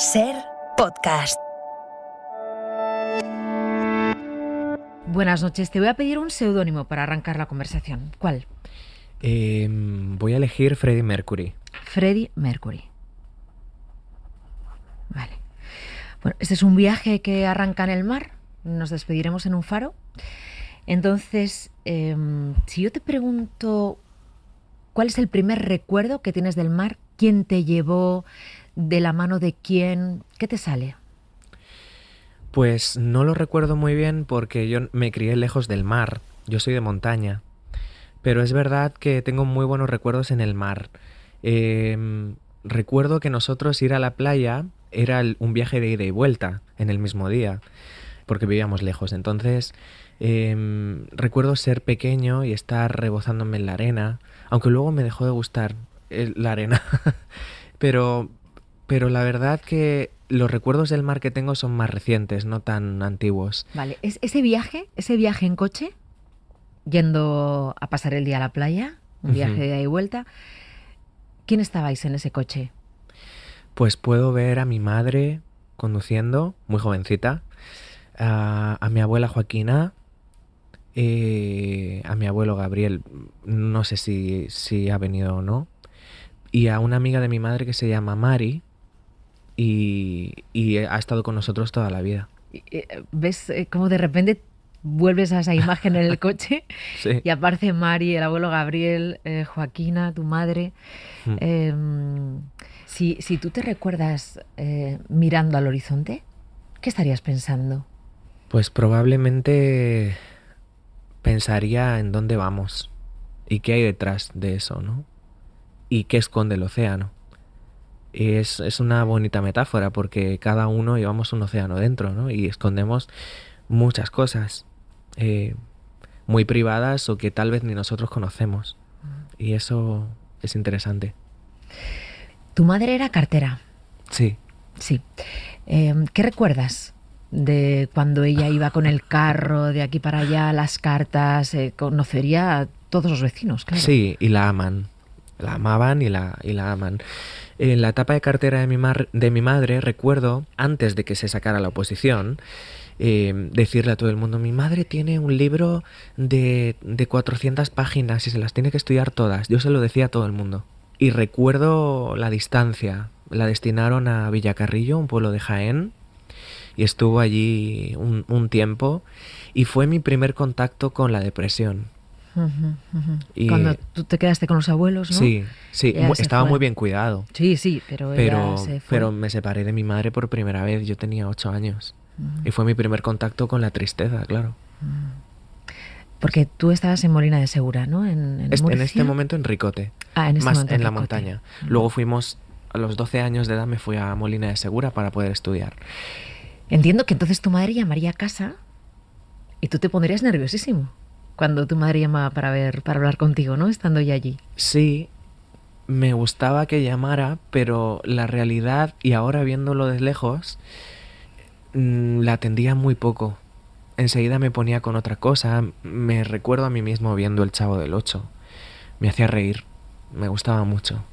Ser Podcast. Buenas noches, te voy a pedir un seudónimo para arrancar la conversación. ¿Cuál? Voy a elegir Freddie Mercury. Freddie Mercury. Vale. Bueno, este es un viaje que arranca en el mar. Nos despediremos en un faro. Entonces, si yo te pregunto cuál es el primer recuerdo que tienes del mar, quién te llevó, de la mano de quién, ¿qué te sale? Pues no lo recuerdo muy bien porque yo me crié lejos del mar. Yo soy de montaña. Pero es verdad que tengo muy buenos recuerdos en el mar. Recuerdo que nosotros ir a la playa era un viaje de ida y vuelta en el mismo día, porque vivíamos lejos. Entonces, recuerdo ser pequeño y estar rebozándome en la arena, aunque luego me dejó de gustar la arena. Pero la verdad que los recuerdos del mar que tengo son más recientes, no tan antiguos. Vale, ese viaje en coche, yendo a pasar el día a la playa, un viaje de ida y vuelta, ¿quién estabais en ese coche? Pues puedo ver a mi madre conduciendo, muy jovencita, a mi abuela Joaquina, a mi abuelo Gabriel, no sé si ha venido o no, y a una amiga de mi madre que se llama Mari, y ha estado con nosotros toda la vida. ¿Ves cómo de repente vuelves a esa imagen en el coche? Sí. Y aparece Mari, el abuelo Gabriel, Joaquina, tu madre. Si tú te recuerdas mirando al horizonte, ¿qué estarías pensando? Pues probablemente pensaría en dónde vamos y qué hay detrás de eso, ¿no? Y qué esconde el océano. Es una bonita metáfora porque cada uno llevamos un océano dentro, ¿no? Y escondemos muchas cosas muy privadas o que tal vez ni nosotros conocemos. Y eso es interesante. Tu madre era cartera. Sí. Sí. ¿Qué recuerdas de cuando ella iba con el carro de aquí para allá, las cartas? Conocería a todos los vecinos, claro. Sí, y la aman. La amaban y la aman. En la etapa de cartera de mi madre, recuerdo, antes de que se sacara la oposición, decirle a todo el mundo, mi madre tiene un libro de 400 páginas y se las tiene que estudiar todas. Yo se lo decía a todo el mundo. Y recuerdo la distancia. La destinaron a Villacarrillo, un pueblo de Jaén, y estuvo allí un tiempo, y fue mi primer contacto con la depresión. Y cuando tú te quedaste con los abuelos, ¿no? Sí, estaba muy bien cuidado. Sí, pero ella se fue. Pero me separé de mi madre por primera vez, yo tenía 8 años. Y fue mi primer contacto con la tristeza, claro. Porque tú estabas en Molina de Segura, ¿no? En este momento en Ricote, más en la montaña. Luego fuimos, a los 12 años de edad me fui a Molina de Segura para poder estudiar. Entiendo que entonces tu madre llamaría a casa y tú te pondrías nerviosísimo cuando tu madre llamaba para hablar contigo, ¿no? Estando ya allí. Sí, me gustaba que llamara, pero la realidad, y ahora viéndolo de lejos, la atendía muy poco. Enseguida me ponía con otra cosa. Me recuerdo a mí mismo viendo El Chavo del Ocho. Me hacía reír, me gustaba mucho.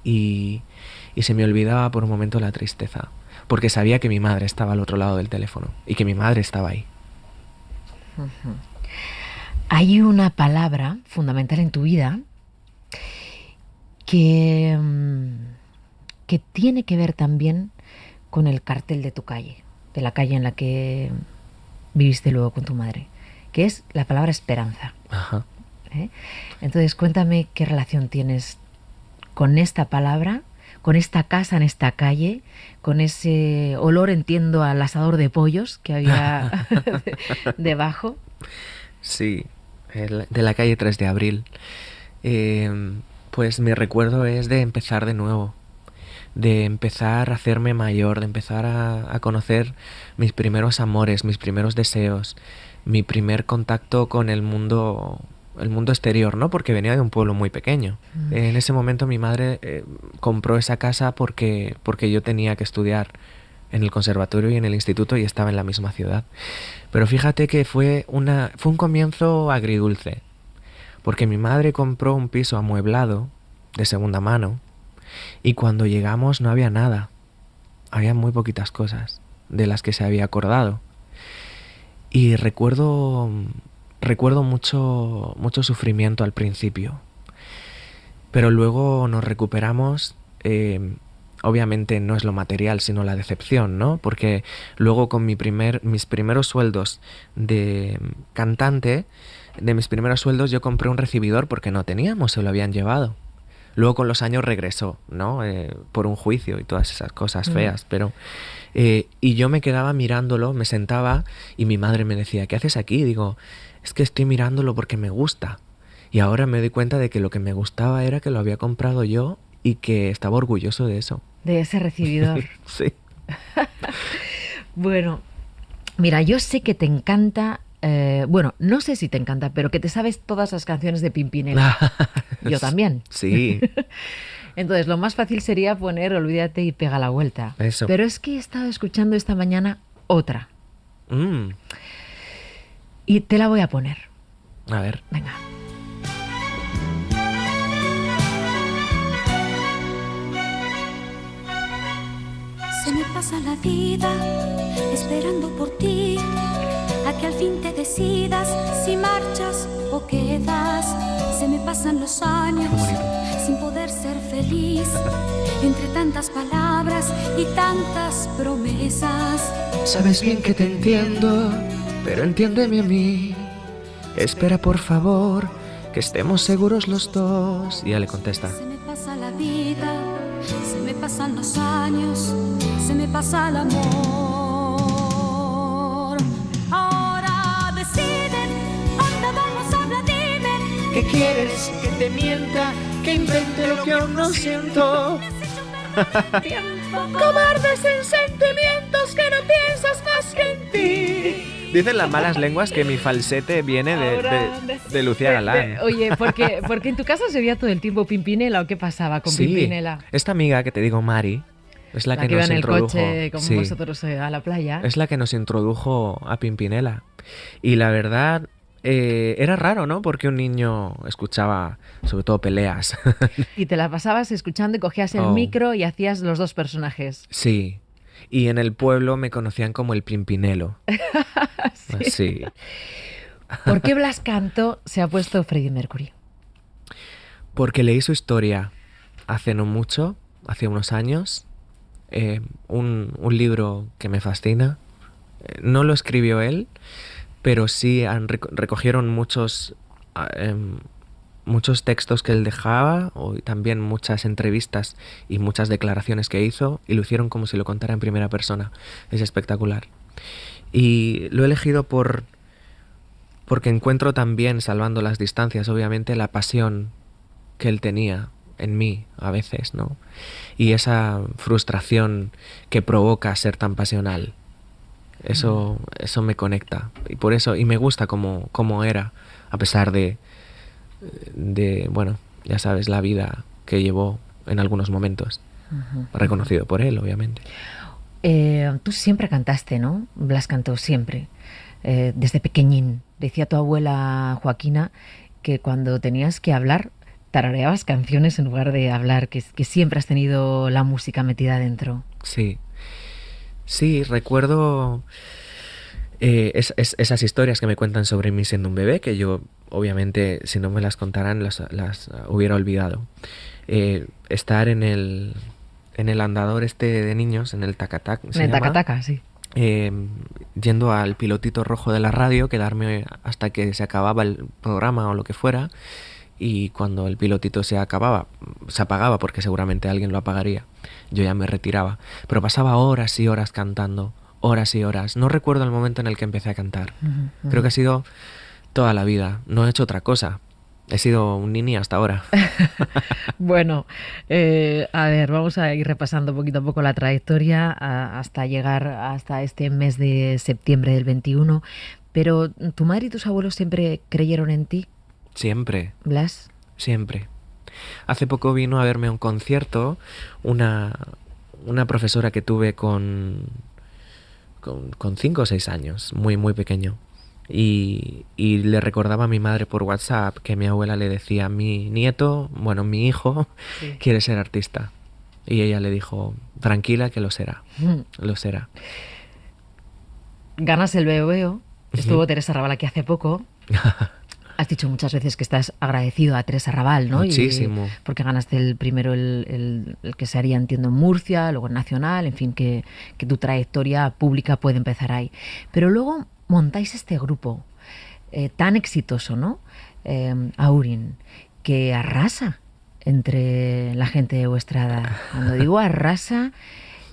Y se me olvidaba por un momento la tristeza, porque sabía que mi madre estaba al otro lado del teléfono y que mi madre estaba ahí. Hay una palabra fundamental en tu vida que tiene que ver también con el cartel de tu calle, de la calle en la que viviste luego con tu madre, que es la palabra esperanza. Ajá. Entonces, cuéntame qué relación tienes con esta palabra, con esta casa en esta calle, con ese olor, entiendo, al asador de pollos que había debajo. Sí, de la calle 3 de Abril. Pues mi recuerdo es de empezar de nuevo, de empezar a hacerme mayor, de empezar a conocer mis primeros amores, mis primeros deseos, mi primer contacto con el mundo exterior, ¿no? Porque venía de un pueblo muy pequeño. En ese momento mi madre compró esa casa porque yo tenía que estudiar en el conservatorio y en el instituto y estaba en la misma ciudad. Pero fíjate que fue un comienzo agridulce, porque mi madre compró un piso amueblado de segunda mano y cuando llegamos no había nada. había muy poquitas cosas de las que se había acordado. Y recuerdo mucho sufrimiento al principio. Pero luego nos recuperamos. Obviamente no es lo material, sino la decepción, ¿no? Porque luego con mis primeros sueldos de cantante, de mis primeros sueldos yo compré un recibidor porque no teníamos, se lo habían llevado. Luego con los años regresó, ¿no? Por un juicio y todas esas cosas feas, pero... y yo me quedaba mirándolo, me sentaba y mi madre me decía, ¿qué haces aquí? Digo, es que estoy mirándolo porque me gusta. Y ahora me doy cuenta de que lo que me gustaba era que lo había comprado yo y que estaba orgulloso de eso. De ese recibidor. Sí. Bueno, mira, yo sé que te encanta... bueno, no sé si te encanta, pero que te sabes todas las canciones de Pimpinela. Yo también. Sí. Entonces, lo más fácil sería poner Olvídate y Pega la Vuelta. Eso. Pero es que he estado escuchando esta mañana otra. Y te la voy a poner. A ver. Venga. Se me pasa la vida esperando por ti, a que al fin te decidas si marchas o quedas. Se me pasan los años sin poder ser feliz, entre tantas palabras y tantas promesas. Sabes bien que te entiendo, pero entiéndeme a mí. Espera por favor, que estemos seguros los dos. Y ella le contesta. Se me pasa la vida, se me pasan los años, se me pasa el amor. Ahora deciden, anda, vamos, habla, dime. ¿Qué quieres? Que te mienta, que invente lo que aún no siento. Cobardes en sentimientos que no piensas más que en ti. Dicen las malas lenguas que mi falsete viene de Lucía Galán. Oye, porque en tu casa se veía todo el tiempo Pimpinela, ¿o qué pasaba con Pimpinela? Esta amiga que te digo, Mari, es la que iba nos en el introdujo. coche con vosotros a la playa. Es la que nos introdujo a Pimpinela. Y la verdad, era raro, ¿no? Porque un niño escuchaba, sobre todo, peleas. Y te la pasabas escuchando y cogías el micro y hacías los dos personajes. Sí. Y en el pueblo me conocían como el Pimpinelo. Sí. Sí. ¿Por qué Blas Cantó se ha puesto Freddie Mercury? Porque leí su historia hace no mucho, hace unos años. Un libro que me fascina. No lo escribió él, pero sí recogieron muchos textos que él dejaba, y también muchas entrevistas y muchas declaraciones que hizo, y lo hicieron como si lo contara en primera persona. Es espectacular. Y lo he elegido porque encuentro también, salvando las distancias, obviamente, la pasión que él tenía en mí a veces, ¿no? Y esa frustración que provoca ser tan pasional. Eso me conecta. Y por eso, y me gusta cómo era, a pesar de, bueno, ya sabes, la vida que llevó en algunos momentos. Reconocido por él, obviamente. Tú siempre cantaste, ¿no? Blas Cantó siempre, desde pequeñín. Decía tu abuela Joaquina que cuando tenías que hablar, tarareabas canciones en lugar de hablar, que siempre has tenido la música metida dentro. Sí. Sí, recuerdo esas historias que me cuentan sobre mí siendo un bebé, que yo, obviamente, si no me las contaran, las hubiera olvidado. Estar en el andador de niños, en el tacatac, en el tacataca, sí. Yendo al pilotito rojo de la radio, quedarme hasta que se acababa el programa o lo que fuera, y cuando el pilotito se apagaba, porque seguramente alguien lo apagaría, yo ya me retiraba, pero pasaba horas y horas cantando, horas y horas. No recuerdo el momento en el que empecé a cantar. Creo que ha sido toda la vida, no he hecho otra cosa. He sido un nini hasta ahora. Bueno, a ver, vamos a ir repasando poquito a poco la trayectoria hasta llegar hasta este mes de septiembre del 21. Pero ¿tu madre y tus abuelos siempre creyeron en ti? Siempre. ¿Blas? Siempre. Hace poco vino a verme a un concierto una profesora que tuve con 5 o 6 años, muy, muy pequeño. Y le recordaba a mi madre por WhatsApp que mi abuela le decía, mi hijo, sí, quiere ser artista. Y ella le dijo, tranquila que lo será, lo será. Ganas el Veo Veo. Estuvo Teresa Raval aquí hace poco. Has dicho muchas veces que estás agradecido a Teresa Raval, ¿no? Muchísimo. Porque ganaste el primero, el que se haría, entiendo, en Murcia, luego en Nacional, en fin, que tu trayectoria pública puede empezar ahí. Pero luego montáis este grupo tan exitoso, ¿no? Aurin, que arrasa entre la gente de vuestra edad. Cuando digo arrasa,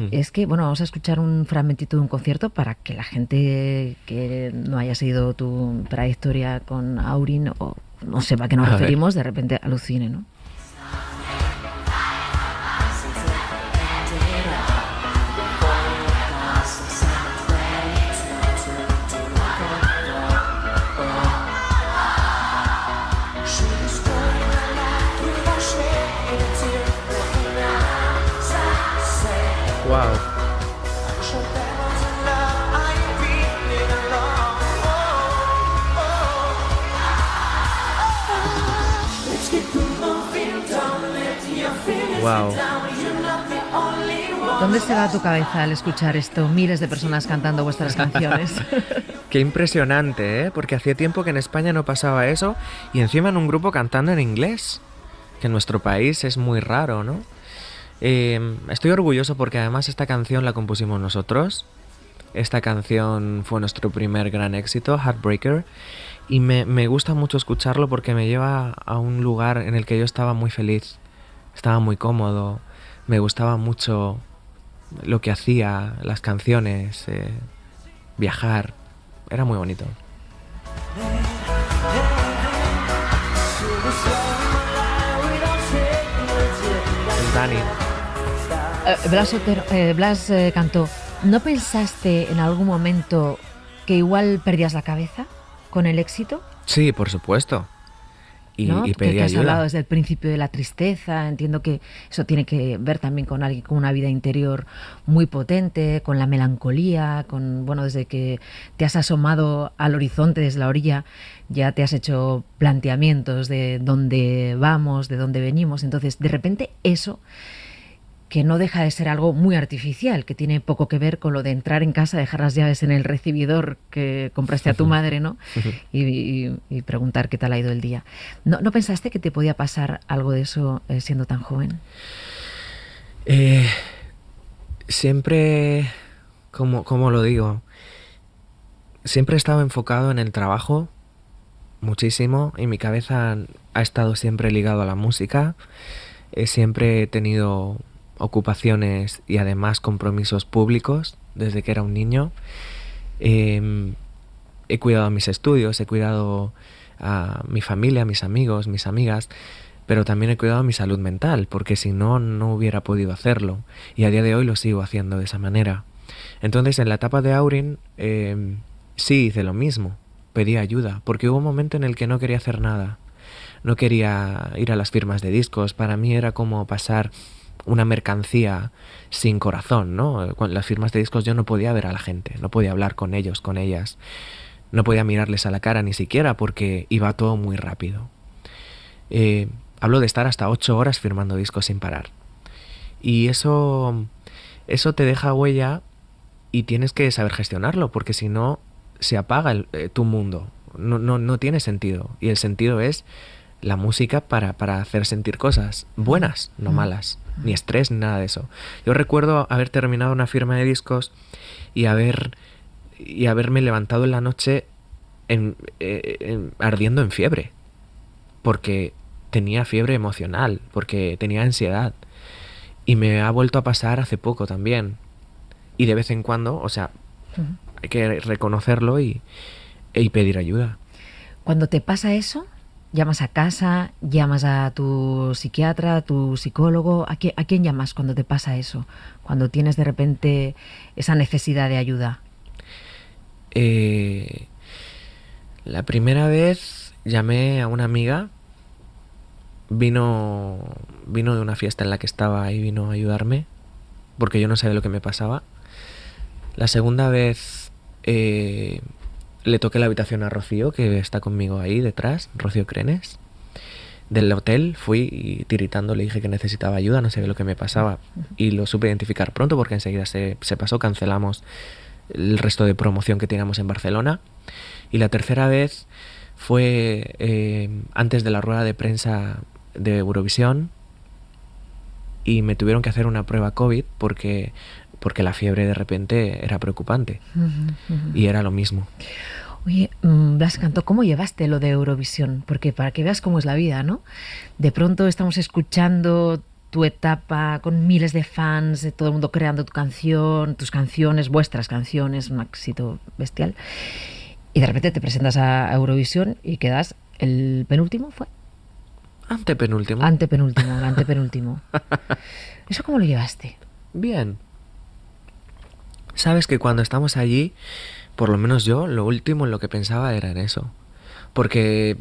es que, bueno, vamos a escuchar un fragmentito de un concierto para que la gente que no haya seguido tu trayectoria con Aurin o no sepa a qué nos referimos, de repente alucine, ¿no? Wow. Wow. ¿Dónde se va tu cabeza al escuchar esto? Miles de personas cantando vuestras canciones. Qué impresionante, ¿eh? Porque hacía tiempo que en España no pasaba eso y encima en un grupo cantando en inglés, que en nuestro país es muy raro, ¿no? Estoy orgulloso porque además esta canción la compusimos nosotros. Esta canción fue nuestro primer gran éxito, Heartbreaker, y me gusta mucho escucharlo porque me lleva a un lugar en el que yo estaba muy feliz, estaba muy cómodo, me gustaba mucho lo que hacía, las canciones, viajar, era muy bonito. Dani. Blas cantó, ¿no pensaste en algún momento que igual perdías la cabeza con el éxito? Sí, por supuesto. ¿No? Y pedí que has ayuda. hablado desde el principio de la tristeza. Entiendo que eso tiene que ver también con alguien con una vida interior muy potente, con la melancolía, con, bueno, desde que te has asomado al horizonte desde la orilla, ya te has hecho planteamientos de dónde vamos, de dónde venimos. Entonces, de repente, eso, que no deja de ser algo muy artificial, que tiene poco que ver con lo de entrar en casa, dejar las llaves en el recibidor que compraste a tu madre, ¿no? Y preguntar qué tal ha ido el día. ¿No pensaste que te podía pasar algo de eso siendo tan joven? Siempre, como lo digo, siempre he estado enfocado en el trabajo muchísimo y mi cabeza ha estado siempre ligado a la música. Siempre he tenido ocupaciones y además compromisos públicos desde que era un niño. He cuidado mis estudios, he cuidado a mi familia, a mis amigos, mis amigas, pero también he cuidado mi salud mental, porque si no, no hubiera podido hacerlo. Y a día de hoy lo sigo haciendo de esa manera. Entonces, en la etapa de Aurin, sí hice lo mismo. Pedí ayuda, porque hubo un momento en el que no quería hacer nada. No quería ir a las firmas de discos. Para mí era como pasar una mercancía sin corazón, ¿no? Con las firmas de discos yo no podía ver a la gente, no podía hablar con ellos, con ellas, no podía mirarles a la cara ni siquiera porque iba todo muy rápido. Hablo de estar hasta 8 horas firmando discos sin parar. Y eso te deja huella y tienes que saber gestionarlo, porque si no se apaga tu mundo, no tiene sentido. Y el sentido es la música para hacer sentir cosas buenas, no malas, ni estrés, ni nada de eso. Yo recuerdo haber terminado una firma de discos y haberme levantado en la noche ardiendo en fiebre, porque tenía fiebre emocional, porque tenía ansiedad. Y me ha vuelto a pasar hace poco también. Y de vez en cuando, o sea, hay que reconocerlo y pedir ayuda. Cuando te pasa eso, llamas a casa, llamas a tu psiquiatra, a tu psicólogo. ¿A quién llamas cuando te pasa eso? Cuando tienes de repente esa necesidad de ayuda. La primera vez llamé a una amiga. Vino de una fiesta en la que estaba y vino a ayudarme, porque yo no sabía lo que me pasaba. La segunda vez le toqué la habitación a Rocío, que está conmigo ahí detrás, Rocío Crenes. del hotel fui y tiritando le dije que necesitaba ayuda, no sabía lo que me pasaba. Y lo supe identificar pronto porque enseguida se pasó, cancelamos el resto de promoción que teníamos en Barcelona. Y la tercera vez fue antes de la rueda de prensa de Eurovisión y me tuvieron que hacer una prueba COVID porque la fiebre de repente era preocupante. Y era lo mismo. Oye, Blas Cantó, ¿cómo llevaste lo de Eurovisión? Porque para que veas cómo es la vida, ¿no? De pronto estamos escuchando tu etapa con miles de fans, de todo el mundo creando tu canción, tus canciones, vuestras canciones, un éxito bestial. Y de repente te presentas a Eurovisión y quedas el penúltimo, ¿fue? Antepenúltimo. Antepenúltimo. ¿Eso cómo lo llevaste? Bien. Sabes que cuando estamos allí, por lo menos yo, lo último en lo que pensaba era en eso. Porque,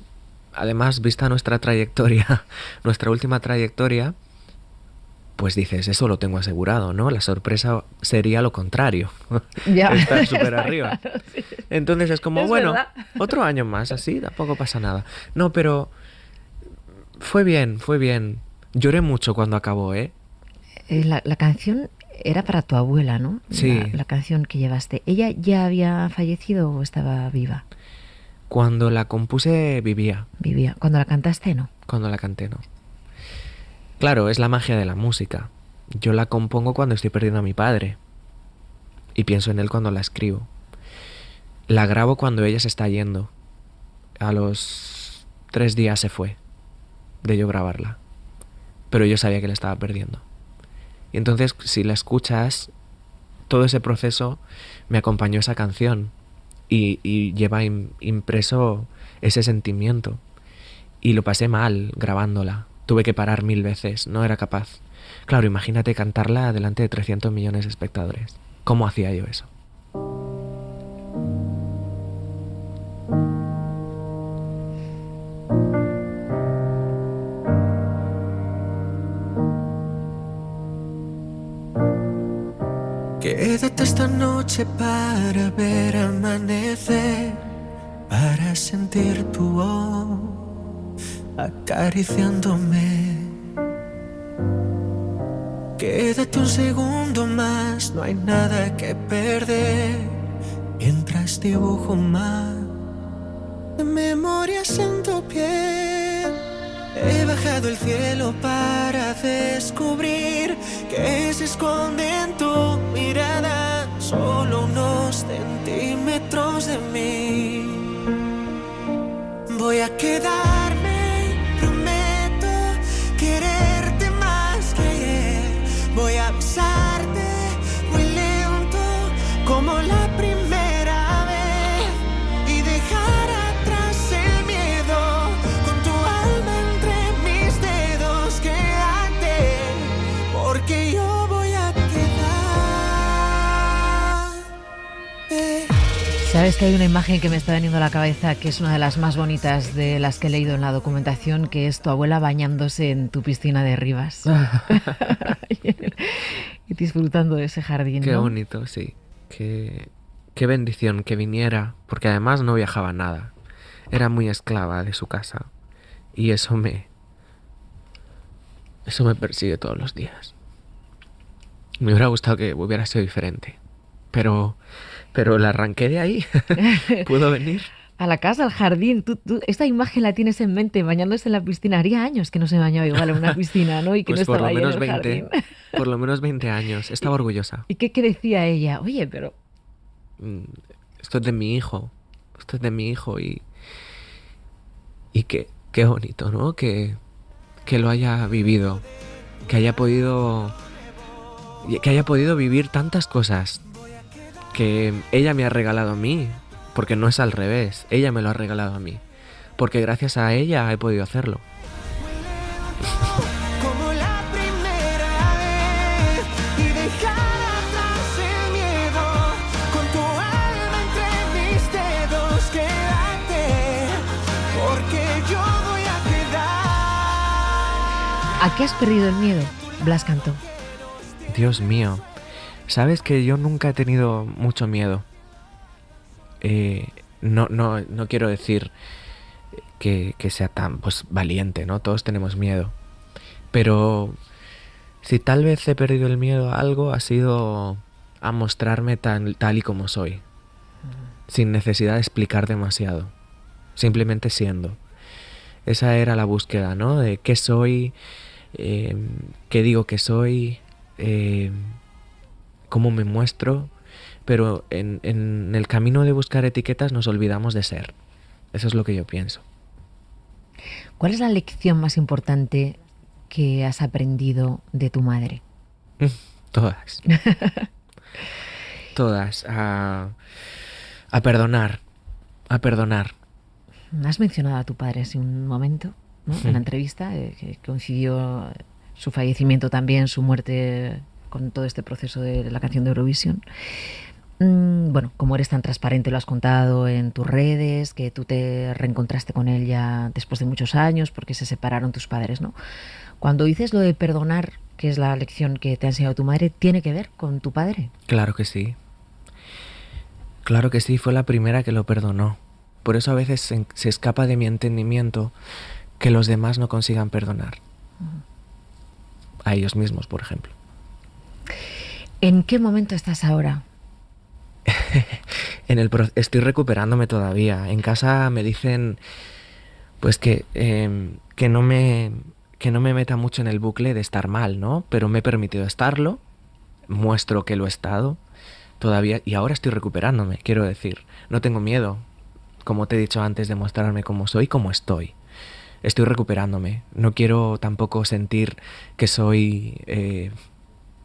además, vista nuestra trayectoria, nuestra última trayectoria, pues dices, eso lo tengo asegurado, ¿no? La sorpresa sería lo contrario. Ya. Estar súper arriba. Claro, sí. Entonces es como, Es bueno, verdad. otro año más, así, tampoco pasa nada. No, pero fue bien. Lloré mucho cuando acabó, ¿eh? La canción era para tu abuela, ¿no? Sí. La canción que llevaste. ¿Ella ya había fallecido o estaba viva? Cuando la compuse vivía, Vivía. Cuando la cantaste, no. cuando la canté no. Claro, es la magia de la música. Yo la compongo cuando estoy perdiendo a mi padre y pienso en él cuando la escribo. La grabo cuando ella se está yendo. A los 3 días se fue de yo grabarla. Pero yo sabía que la estaba perdiendo. Y entonces, si la escuchas, todo ese proceso me acompañó esa canción y lleva impreso ese sentimiento. Y lo pasé mal grabándola. Tuve que parar 1000 veces, no era capaz. Claro, imagínate cantarla delante de 300 millones de espectadores. ¿Cómo hacía yo eso? Quédate esta noche para ver amanecer, para sentir tu voz acariciándome. Quédate un segundo más, no hay nada que perder, mientras dibujo más de memorias en tu piel. He bajado el cielo para descubrir que se esconde en tu mirada solo unos centímetros de mí. Voy a quedarme, prometo quererte más que ayer. Voy a besarte muy lento como la primera vez y dejar atrás el miedo. Con tu alma entre mis dedos quédate, porque yo voy a quedar. Sabes que hay una imagen que me está veniendo a la cabeza que es una de las más bonitas de las que he leído en la documentación, que es tu abuela bañándose en tu piscina de Rivas y disfrutando de ese jardín, Qué ¿no? bonito, sí. Qué bendición que viniera, porque además no viajaba nada. Era muy esclava de su casa. Y eso me persigue todos los días. Me hubiera gustado que hubiera sido diferente. Pero la arranqué de ahí. ¿Puedo venir? A la casa, al jardín. Tú esta imagen la tienes en mente, bañándose en la piscina. Haría años que no se bañaba igual en una piscina, ¿no? Y que Pues no por estaba lo ahí en menos el 20. jardín. Por lo menos 20 años. Estaba orgullosa. ¿Y qué decía ella? Oye, pero... Esto es de mi hijo. Esto es de mi hijo y qué bonito, ¿no? Que lo haya vivido. Que haya podido vivir tantas cosas que ella me ha regalado a mí, porque no es al revés, ella me lo ha regalado a mí, porque gracias a ella he podido hacerlo. Como la primera vez y dejar atrás el miedo. Con tu alma entre mis dedos quédate, porque yo voy a quedar. ¿A qué has perdido el miedo, Blas Cantó? Dios mío, sabes que yo nunca he tenido mucho miedo. No quiero decir que sea tan pues valiente, ¿no? Todos tenemos miedo. Pero si tal vez he perdido el miedo a algo, ha sido a mostrarme tal y como soy, sin necesidad de explicar demasiado, simplemente siendo. Esa era la búsqueda, ¿no? De qué soy, qué digo que soy, cómo me muestro, pero en el camino de buscar etiquetas nos olvidamos de ser. Eso es lo que yo pienso. ¿Cuál es la lección más importante que has aprendido de tu madre? Todas. Todas. A perdonar. A perdonar. Has mencionado a tu padre hace un momento, ¿no? En la entrevista, que coincidió su fallecimiento también, su muerte con todo este proceso de la canción de Eurovisión. Bueno, como eres tan transparente, lo has contado en tus redes, que tú te reencontraste con él ya después de muchos años porque se separaron tus padres, ¿no? Cuando dices lo de perdonar, que es la lección que te ha enseñado tu madre, ¿tiene que ver con tu padre? Claro que sí. Claro que sí, fue la primera que lo perdonó. Por eso a veces se escapa de mi entendimiento que los demás no consigan perdonar. A ellos mismos, por ejemplo. ¿En qué momento estás ahora? Estoy recuperándome todavía. En casa me dicen pues que no me meta mucho en el bucle de estar mal, ¿no? Pero me he permitido estarlo, muestro que lo he estado todavía y ahora estoy recuperándome, quiero decir. No tengo miedo, como te he dicho antes, de mostrarme como soy, como estoy. Estoy recuperándome. No quiero tampoco sentir que soy,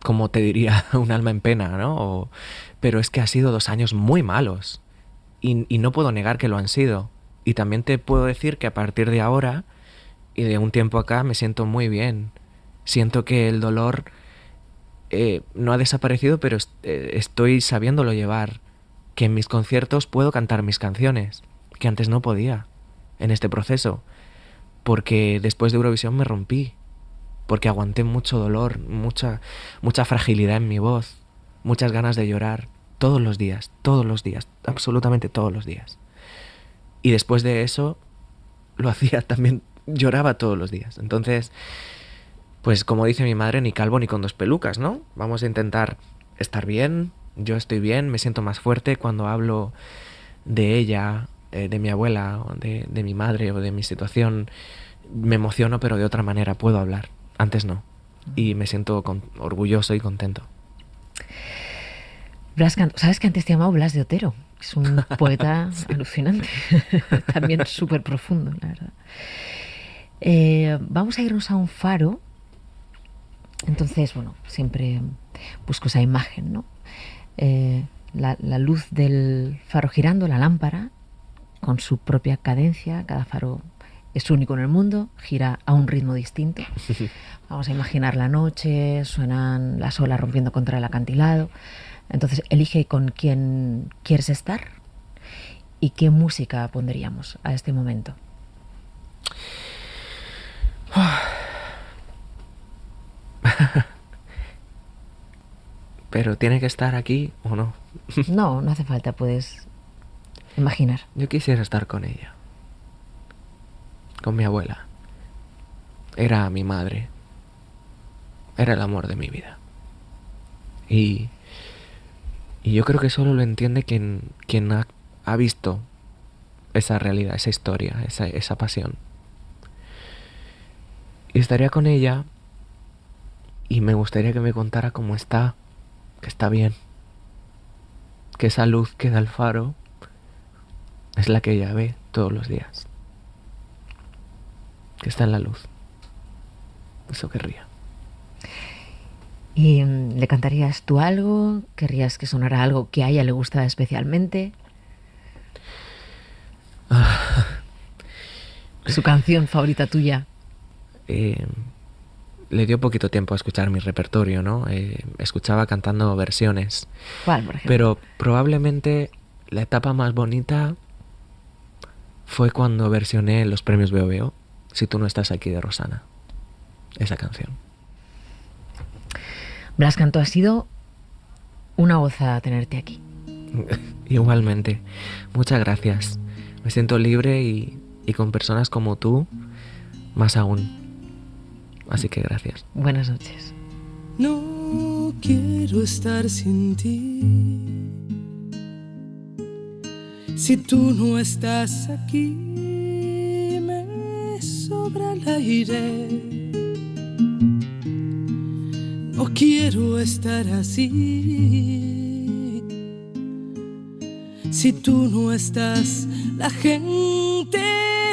como te diría, un alma en pena, ¿no? Pero es que ha sido 2 años muy malos y no puedo negar que lo han sido. Y también te puedo decir que a partir de ahora y de un tiempo acá me siento muy bien. Siento que el dolor no ha desaparecido, pero estoy sabiéndolo llevar. Que en mis conciertos puedo cantar mis canciones, que antes no podía en este proceso. Porque después de Eurovisión me rompí. Porque aguanté mucho dolor, mucha fragilidad en mi voz, muchas ganas de llorar todos los días, absolutamente todos los días. Y después de eso lo hacía también, lloraba todos los días. Entonces, pues como dice mi madre, ni calvo ni con 2 pelucas, ¿no? Vamos a intentar estar bien, yo estoy bien, me siento más fuerte cuando hablo de ella, de mi abuela, o de mi madre o de mi situación. Me emociono, pero de otra manera puedo hablar. Antes no. Y me siento orgulloso y contento. Blas Cantó, ¿sabes que antes te llamaba Blas de Otero? Es un poeta sí, alucinante. También súper profundo, la verdad. Vamos a irnos a un faro. Entonces, bueno, siempre busco esa imagen, ¿no? La luz del faro girando, la lámpara, con su propia cadencia. Cada faro es único en el mundo, gira a un ritmo distinto. Vamos a imaginar la noche, suenan las olas rompiendo contra el acantilado. Entonces, elige con quién quieres estar y qué música pondríamos a este momento. ¿Pero tiene que estar aquí o no? No, no hace falta, puedes imaginar. Yo quisiera estar con ella. Con mi abuela. Era mi madre. Era el amor de mi vida. Y yo creo que solo lo entiende quien ha visto esa realidad, esa historia, esa pasión. Y estaría con ella y me gustaría que me contara cómo está, que está bien. Que esa luz que da el faro es la que ella ve todos los días. Que está en la luz. Eso querría. ¿Y le cantarías tú algo? ¿Querrías que sonara algo que a ella le gusta especialmente? ¿Su canción favorita tuya? Le dio poquito tiempo a escuchar mi repertorio, ¿no? Escuchaba cantando versiones. ¿Cuál, por ejemplo? Pero probablemente la etapa más bonita fue cuando versioné los premios Veo Veo, Si tú no estás aquí, de Rosana. Esa canción. Blas Cantó, ha sido una gozada tenerte aquí. Igualmente. Muchas gracias. Me siento libre y y con personas como tú, más aún. Así que gracias. Buenas noches. No quiero estar sin ti. Si tú no estás aquí, me sobra el aire. No quiero estar así. Si tú no estás, la gente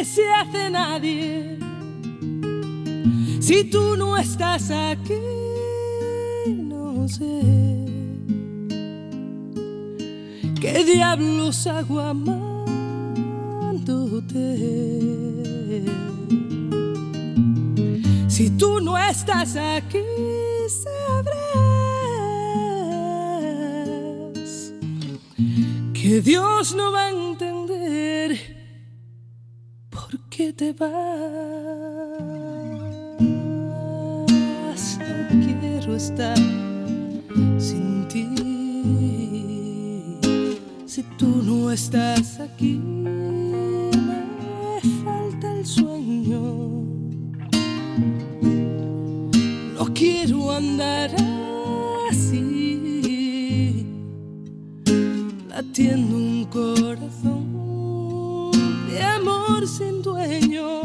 se hace nadie. Si tú no estás aquí, no sé qué diablos hago amándote. Si tú no estás aquí, sabrás que Dios no va a entender por qué te vas. No quiero estar sin ti. Si tú no estás aquí, me falta el sueño. No quiero andar así, latiendo un corazón de amor sin dueño.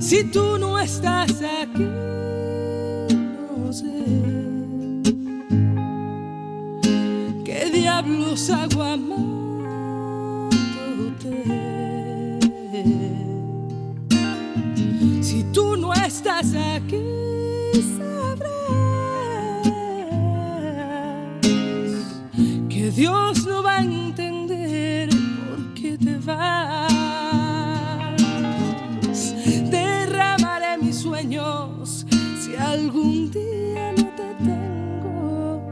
Si tú no estás aquí, no sé qué diablos hago amándote. Si tú no estás aquí, sabrás que Dios no va a entender por qué te vas. Derramaré mis sueños si algún día no te tengo.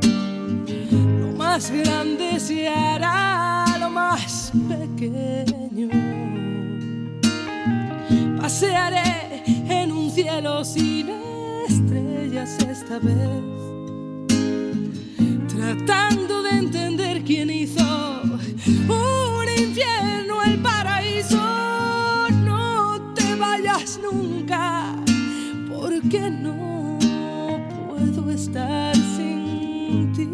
Lo más grande se hará lo más pequeño. Pasearé en un cielo sin estrellas esta vez, tratando de entender quién hizo un infierno el paraíso. No te vayas nunca, porque no puedo estar sin ti.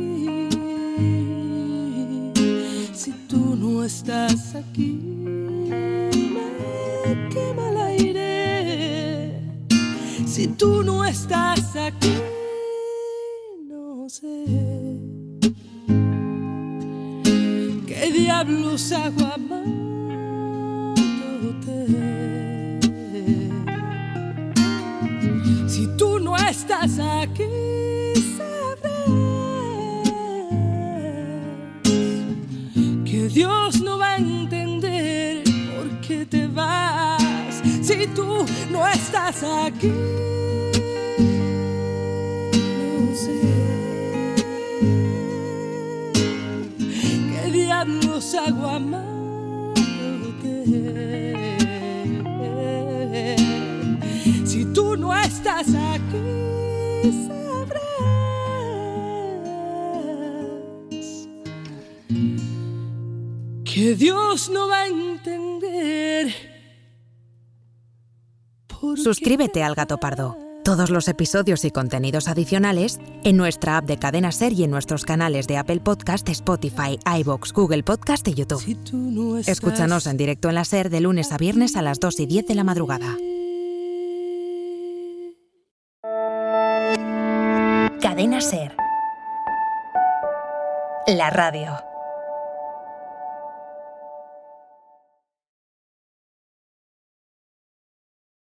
Si tú no estás aquí, me quema el aire. Si tú no estás aquí, no sé qué diablos hago amándote. Si tú no estás aquí, sabrás que Dios no va a entender por qué te vas. Si tú no estás aquí, no sé qué diablos hago amándote. Si tú no estás aquí, sabrás que Dios no va a entender. Suscríbete al Gato Pardo. Todos los episodios y contenidos adicionales en nuestra app de Cadena Ser y en nuestros canales de Apple Podcast, Spotify, iVoox, Google Podcast y YouTube. Si tú no estás, Escúchanos en directo en la Ser de lunes a viernes a las 2:10 de la madrugada. Cadena Ser. La radio.